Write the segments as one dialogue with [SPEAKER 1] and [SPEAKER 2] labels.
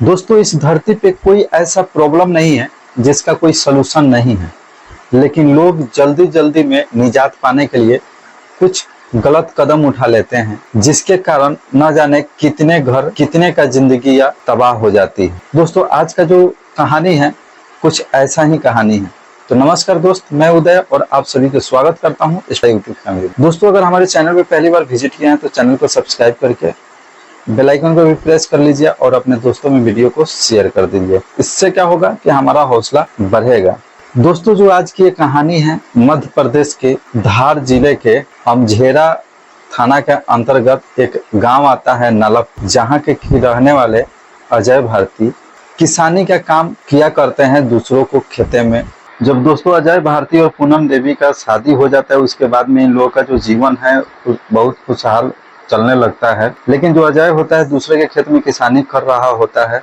[SPEAKER 1] दोस्तों, इस धरती पे कोई ऐसा प्रॉब्लम नहीं है जिसका कोई सलूशन नहीं है, लेकिन लोग जल्दी जल्दी में निजात पाने के लिए कुछ गलत कदम उठा लेते हैं, जिसके कारण न जाने कितने घर, कितने का जिंदगी या तबाह हो जाती है। दोस्तों, आज का जो कहानी है कुछ ऐसा ही कहानी है। तो नमस्कार दोस्त, मैं उदय और आप सभी का स्वागत करता हूँ इस यूट्यूब फैमिली में। दोस्तों, अगर हमारे चैनल पे पहली बार विजिट किया है तो चैनल को सब्सक्राइब करके बेल आइकन को भी प्रेस कर लीजिए और अपने दोस्तों में वीडियो को शेयर कर दीजिए। इससे क्या होगा कि हमारा हौसला बढ़ेगा। दोस्तों, जो आज की ये कहानी है मध्य प्रदेश के धार जिले के अमझेरा थाना के अंतर्गत एक गांव आता है नलप, जहां के रहने वाले अजय भारती किसानी का काम किया करते हैं दूसरों को खेते में। जब दोस्तों अजय भारती और पूनम देवी का शादी हो जाता है, उसके बाद में इन लोगों का जो जीवन है बहुत खुशहाल चलने लगता है। लेकिन जो अजय होता है दूसरे के खेत में किसानी कर रहा होता है,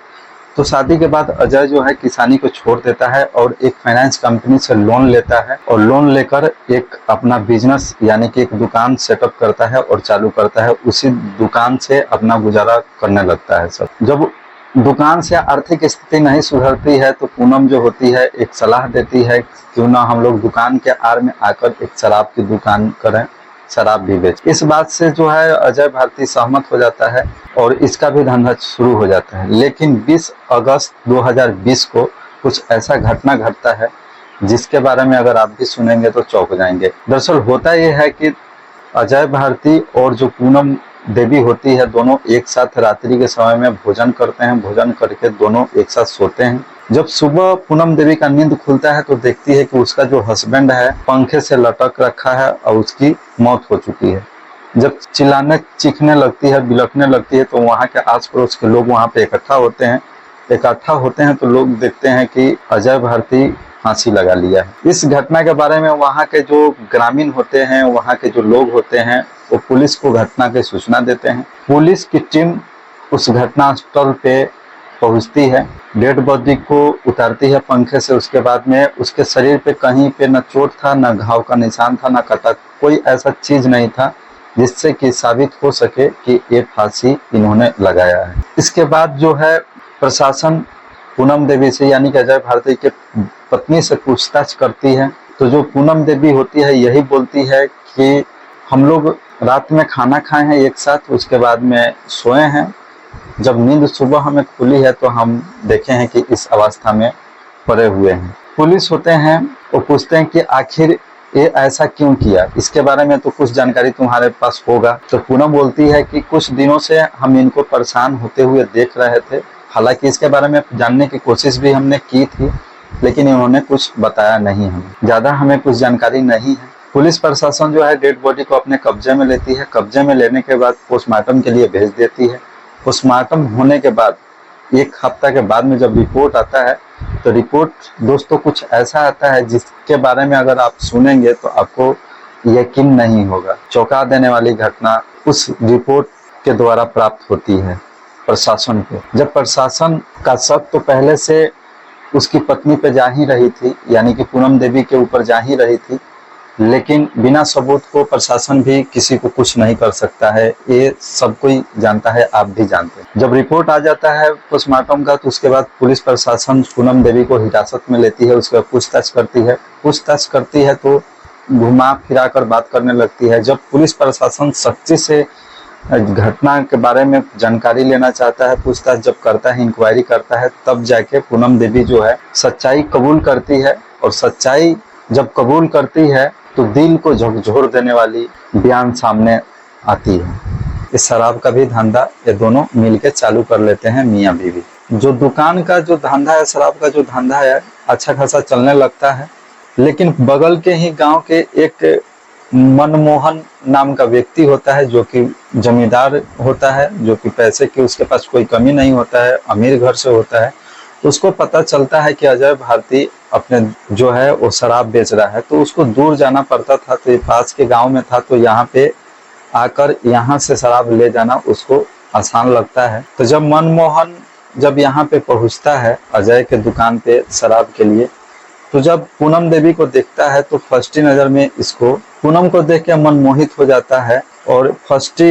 [SPEAKER 1] तो शादी के बाद अजय जो है किसानी को छोड़ देता है और एक फाइनेंस कंपनी से लोन लेता है और लोन लेकर एक अपना बिजनेस यानी कि एक दुकान सेटअप करता है और चालू करता है। उसी दुकान से अपना गुजारा करने लगता है सब। जब दुकान से आर्थिक स्थिति नहीं सुधरती है तो पूनम जो होती है एक सलाह देती है, क्यों ना हम लोग दुकान के आड़ में आकर एक शराब की दुकान करें, शराब भी बेच। इस बात से जो है अजय भारती सहमत हो जाता है और इसका भी धंधा शुरू हो जाता है। लेकिन 20 अगस्त 2020 को कुछ ऐसा घटना घटता है जिसके बारे में अगर आप भी सुनेंगे तो चौंक जाएंगे। दरअसल होता यह है कि अजय भारती और जो पूनम देवी होती है दोनों एक साथ रात्रि के समय में भोजन करते हैं। भोजन करके दोनों एक साथ सोते हैं। जब सुबह पूनम देवी का नींद खुलता है तो देखती है कि उसका जो हस्बैंड है पंखे से लटक रखा है और उसकी मौत हो चुकी है। जब चिल्लाने चीखने लगती है, बिलखने लगती है, तो वहाँ के आस पड़ोस के लोग वहाँ पे इकट्ठा होते हैं तो लोग देखते हैं कि अजय भारती फांसी लगा लिया है। इस घटना के बारे में वहाँ के जो ग्रामीण होते हैं, वहाँ के जो लोग होते हैं, वो पुलिस को घटना की सूचना देते हैं। पुलिस की टीम उस घटना स्थल पे पहुंचती है, डेड बॉडी को उतारती है पंखे से। उसके बाद में उसके शरीर पे कहीं पे न चोट था, न घाव का निशान था, न कटा, कोई ऐसा चीज नहीं था जिससे कि साबित हो सके कि ये फांसी इन्होंने लगाया है। इसके बाद जो है प्रशासन पूनम देवी से यानी कि अजय भारती के पत्नी से पूछताछ करती है। तो जो पूनम देवी होती है यही बोलती है कि हम लोग रात में खाना खाए हैं एक साथ, उसके बाद में सोए हैं। जब नींद सुबह हमें खुली है तो हम देखे हैं कि इस अवस्था में पड़े हुए हैं। पुलिस होते हैं वो पूछते हैं कि आखिर ये ऐसा क्यों किया, इसके बारे में तो कुछ जानकारी तुम्हारे पास होगा। तो पूनम बोलती है कि कुछ दिनों से हम इनको परेशान होते हुए देख रहे थे। हालांकि इसके बारे में जानने की कोशिश भी हमने की थी, लेकिन इन्होंने कुछ बताया नहीं। हमें ज्यादा हमें कुछ जानकारी नहीं है। पुलिस प्रशासन जो है डेड बॉडी को अपने कब्जे में लेती है। कब्जे में लेने के बाद पोस्टमार्टम के लिए भेज देती है। पोस्टमार्टम होने के बाद एक हफ्ता के बाद में जब रिपोर्ट आता है तो रिपोर्ट दोस्तों कुछ ऐसा आता है जिसके बारे में अगर आप सुनेंगे तो आपको यकीन नहीं होगा। चौंका देने वाली घटना उस रिपोर्ट के द्वारा प्राप्त होती है प्रशासन को। जब प्रशासन का शक तो पहले से उसकी पत्नी पे जा ही रही थी, यानी कि पूनम देवी के ऊपर जा ही रही थी, लेकिन बिना सबूत को प्रशासन भी किसी को कुछ नहीं कर सकता है। ये सब कोई जानता है, आप भी जानते हैं। जब रिपोर्ट आ जाता है पोस्टमार्टम का तो उसके बाद पुलिस प्रशासन पूनम देवी को हिरासत में लेती है। उसके बाद पूछताछ करती है तो घुमा फिरा कर बात करने लगती है। जब पुलिस प्रशासन सच्ची से घटना के बारे में जानकारी लेना चाहता है, पूछताछ जब करता है, इंक्वायरी करता है, तब जाके पूनम देवी जो है सच्चाई कबूल करती है। और सच्चाई जब कबूल करती है तो दिल को झकझोर देने वाली बयान सामने आती है। इस शराब का भी धंधा ये दोनों मिलकर चालू कर लेते हैं, मियाँ बीवी। जो दुकान का जो धंधा है, शराब का जो धंधा है, अच्छा खासा चलने लगता है। लेकिन बगल के ही गांव के एक मनमोहन नाम का व्यक्ति होता है जो कि जमींदार होता है, जो कि पैसे की उसके पास कोई कमी नहीं होता है, अमीर घर से होता है। उसको पता चलता है कि अजय भारती अपने जो है वो शराब बेच रहा है, तो उसको दूर जाना पड़ता था। तो ये पास के गांव में था, तो यहाँ पे आकर यहाँ से शराब ले जाना उसको आसान लगता है। तो जब मनमोहन जब यहाँ पे पहुँचता है अजय के दुकान पे शराब के लिए, तो जब पूनम देवी को देखता है तो फर्स्ट नजर में इसको पूनम को देख के मनमोहित हो जाता है और फर्स्ट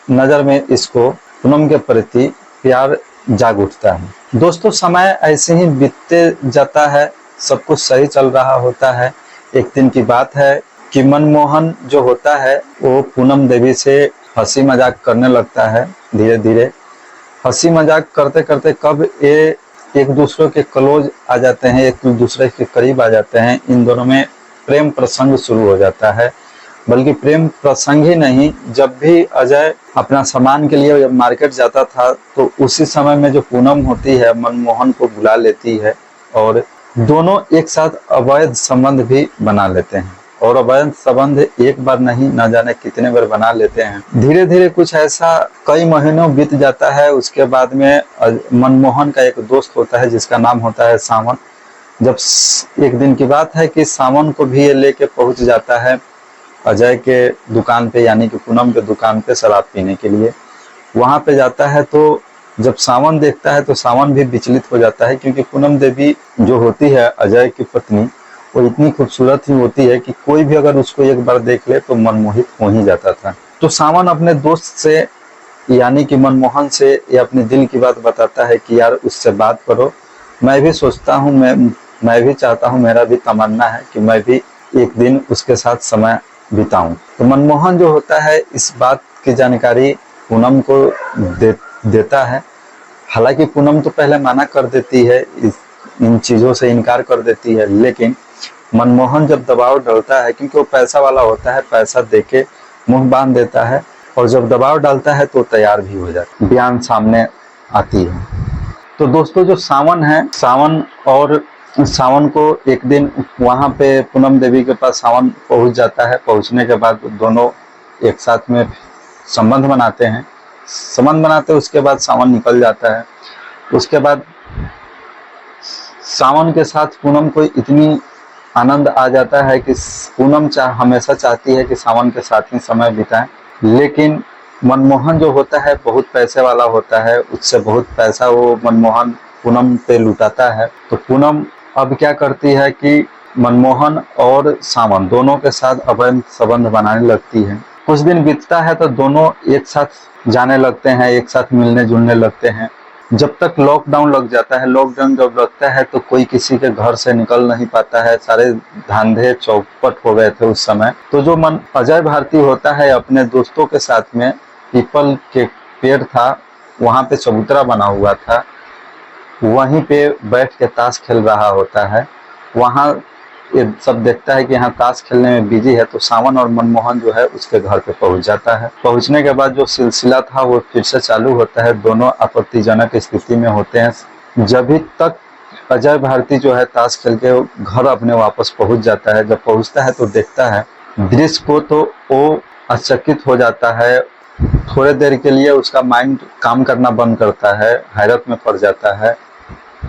[SPEAKER 1] नजर में इसको पूनम के प्रति प्यार जाग उठता है। दोस्तों समय ऐसे ही बीतते जाता है, सब कुछ सही चल रहा होता है। एक दिन की बात है कि मनमोहन जो होता है वो पूनम देवी से हंसी मजाक करने लगता है। धीरे धीरे हंसी मजाक करते करते कब ये एक दूसरे के क्लोज आ जाते हैं, एक दूसरे के करीब आ जाते हैं। इन दोनों में प्रेम प्रसंग शुरू हो जाता है। बल्कि प्रेम प्रसंग ही नहीं, जब भी अजय अपना सामान के लिए मार्केट जाता था तो उसी समय में जो पूनम होती है मनमोहन को बुला लेती है और दोनों एक साथ अवैध संबंध भी बना लेते हैं। और अवैध संबंध एक बार नहीं, न जाने कितने बार बना लेते हैं। धीरे धीरे कुछ ऐसा कई महीनों बीत जाता है। उसके बाद में मनमोहन का एक दोस्त होता है जिसका नाम होता है सावन। जब एक दिन की बात है कि सावन को भी ये लेके पहुंच जाता है अजय के दुकान पे, यानी कि पूनम के दुकान पे शराब पीने के लिए। वहां पे जाता है तो जब सावन देखता है तो सावन भी विचलित हो जाता है, क्योंकि पूनम देवी जो होती है अजय की पत्नी वो इतनी खूबसूरत ही होती है कि कोई भी अगर उसको एक बार देख ले तो मनमोहित हो ही जाता था। तो सावन अपने दोस्त से यानी कि मनमोहन से ये अपने दिल की बात बताता है कि यार उससे बात करो, मैं भी सोचता हूँ, मैं भी चाहता हूँ, मेरा भी तमन्ना है कि मैं भी एक दिन उसके साथ समय बिताऊं। तो मनमोहन जो होता है इस बात की जानकारी पूनम को देता है। हालांकि पूनम तो पहले मना कर देती है, इन चीज़ों से इनकार कर देती है, लेकिन मनमोहन जब दबाव डालता है, क्योंकि वो पैसा वाला होता है, पैसा देके मुंह बांध देता है, और जब दबाव डालता है तो तैयार भी हो जाता है, बयान सामने आती है। तो दोस्तों जो सावन है, सावन को एक दिन वहां पे पूनम देवी के पास सावन पहुंच जाता है। पहुंचने के बाद दोनों एक साथ में संबंध बनाते उसके बाद सावन निकल जाता है। उसके बाद सावन के साथ पूनम को इतनी आनंद आ जाता है कि पूनम हमेशा चाहती है कि सावन के साथ ही समय बिताए, लेकिन मनमोहन जो होता है बहुत पैसे वाला होता है, उससे बहुत पैसा वो मनमोहन पूनम पे लुटाता है। तो पूनम अब क्या करती है कि मनमोहन और सावन दोनों के साथ अवैध संबंध बनाने लगती है। कुछ दिन बीतता है तो दोनों एक साथ जाने लगते हैं, एक साथ मिलने जुलने लगते हैं। जब तक लॉकडाउन लग जाता है, लॉकडाउन जब लगता है तो कोई किसी के घर से निकल नहीं पाता है, सारे धंधे चौपट हो गए थे उस समय। तो जो अजय भारती होता है अपने दोस्तों के साथ में पीपल के पेड़ था, वहां पे चबूतरा बना हुआ था, वहीं पे बैठ के ताश खेल रहा होता है। वहां ये सब देखता है कि यहाँ ताश खेलने में बिजी है, तो सावन और मनमोहन जो है उसके घर पे पहुंच जाता है। पहुंचने के बाद जो सिलसिला था वो फिर से चालू होता है। दोनों आपत्तिजनक स्थिति में होते हैं। जब तक अजय भारती जो है ताश खेल के घर अपने वापस पहुंच जाता है। जब पहुंचता है तो देखता है दृश्य को, तो वो आश्चर्यचकित हो जाता है। थोड़े देर के लिए उसका माइंड काम करना बंद करता है, हैरत में पड़ जाता है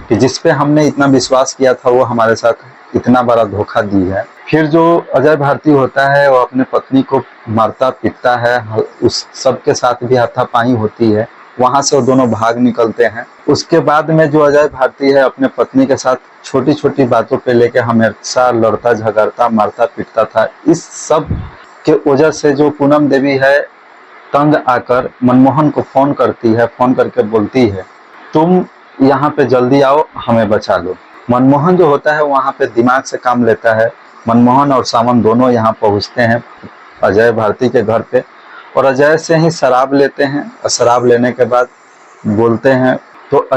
[SPEAKER 1] कि जिस पे हमने इतना विश्वास किया था वो हमारे साथ इतना बड़ा धोखा दी है। फिर जो अजय भारती होता है वो अपने पत्नी को मारता पीटता है, उस सब के साथ भी हाथापाई होती है। वहां से वो दोनों भाग निकलते हैं। उसके बाद में जो अजय भारती है अपने पत्नी के साथ छोटी छोटी बातों पे लेके हमेशा लड़ता झगड़ता मारता पीटता था। इस सब के वजह से जो पूनम देवी है तंग आकर मनमोहन को फोन करती है, फोन करके बोलती है तुम यहाँ पे जल्दी आओ, हमें बचा लो। मनमोहन जो होता है वहाँ पे दिमाग से काम लेता है। मनमोहन और सावन दोनों यहाँ पहुँचते हैं अजय भारती के घर पे, और अजय से ही शराब लेते हैं। शराब लेने के बाद बोलते हैं तो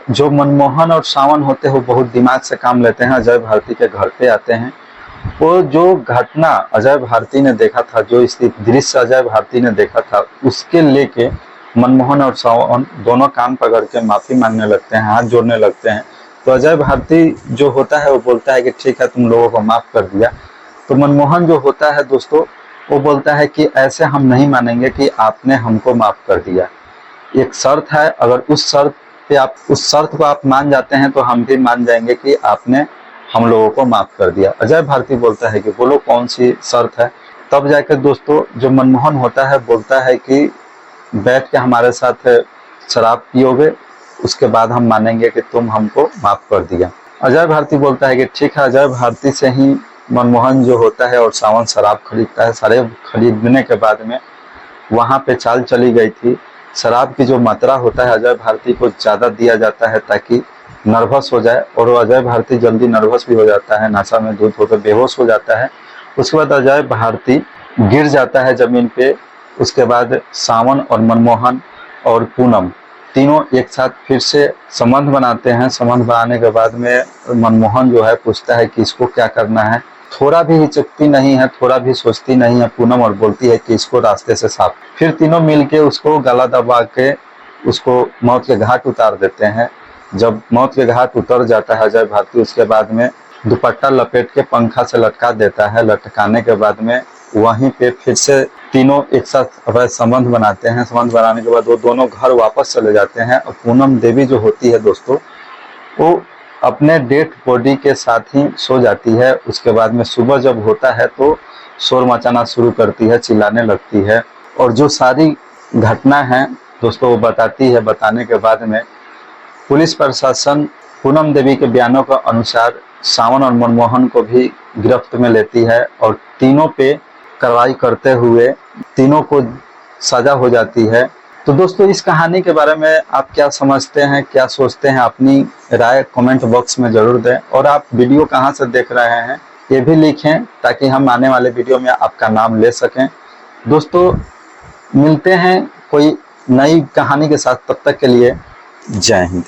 [SPEAKER 1] जो मनमोहन और सावन होते हैं वो बहुत दिमाग से काम लेते हैं। अजय भारती के घर पे आते हैं। वो जो घटना अजय भारती ने देखा था, जो दृश्य अजय भारती ने देखा था, उसके लेके मनमोहन और सावन दोनों कान पकड़ के माफी मांगने लगते हैं, हाथ जोड़ने लगते हैं। तो अजय भारती जो होता है वो बोलता है कि ठीक है तुम लोगों को माफ कर दिया। तो मनमोहन जो होता है दोस्तों वो बोलता है कि ऐसे हम नहीं मानेंगे कि आपने हमको माफ कर दिया। एक शर्त है, अगर उस शर्त को आप मान जाते हैं तो हम भी मान जाएंगे कि आपने हम लोगों को माफ कर दिया। अजय भारती बोलता है कि बोलो कौन सी शर्त है। तब जाकर दोस्तों जो मनमोहन होता है बोलता है कि बैठ के हमारे साथ शराब पियोगे, उसके बाद हम मानेंगे कि तुम हमको माफ कर दिया। अजय भारती बोलता है कि ठीक है। अजय भारती से ही मनमोहन जो होता है और सावन शराब खरीदता है। शराब खरीदने के बाद में वहाँ पे चाल चली गई थी शराब की जो मात्रा होता है अजय भारती को ज़्यादा दिया जाता है ताकि नर्वस हो जाए, और अजय भारती जल्दी नर्वस भी हो जाता है, नशा में धुत होकर बेहोश हो जाता है। उसके बाद अजय भारती गिर जाता है जमीन पे। उसके बाद सावन और मनमोहन और पूनम तीनों एक साथ फिर से संबंध बनाते हैं। संबंध बनाने के बाद में मनमोहन जो है पूछता है कि इसको क्या करना है। थोड़ा भी हिचकती नहीं है, थोड़ा भी सोचती नहीं है पूनम, और बोलती है कि इसको रास्ते से साफ। फिर तीनों मिलके उसको गला दबा के उसको मौत के घाट उतार देते हैं। जब मौत के घाट उतर जाता है अजय भारती, उसके बाद में दुपट्टा लपेट के पंखा से लटका देता है। लटकाने के बाद में वहीं पे फिर से तीनों एक साथ अवैध संबंध बनाते हैं। संबंध बनाने के बाद वो दोनों घर वापस चले जाते हैं, और पूनम देवी जो होती है दोस्तों, वो अपने डेड बॉडी के साथ ही सो जाती है। उसके बाद में सुबह जब होता है तो शोर मचाना शुरू करती है, चिल्लाने लगती है, और जो सारी घटना है दोस्तों वो बताती है। बताने के बाद में पुलिस प्रशासन पूनम देवी के बयानों के अनुसार सावन और मनमोहन को भी गिरफ्त में लेती है, और तीनों पे कार्रवाई करते हुए तीनों को सजा हो जाती है। तो दोस्तों इस कहानी के बारे में आप क्या समझते हैं, क्या सोचते हैं, अपनी राय कमेंट बॉक्स में जरूर दें। और आप वीडियो कहां से देख रहे हैं ये भी लिखें ताकि हम आने वाले वीडियो में आपका नाम ले सकें। दोस्तों मिलते हैं कोई नई कहानी के साथ, तब तक के लिए जय हिंद।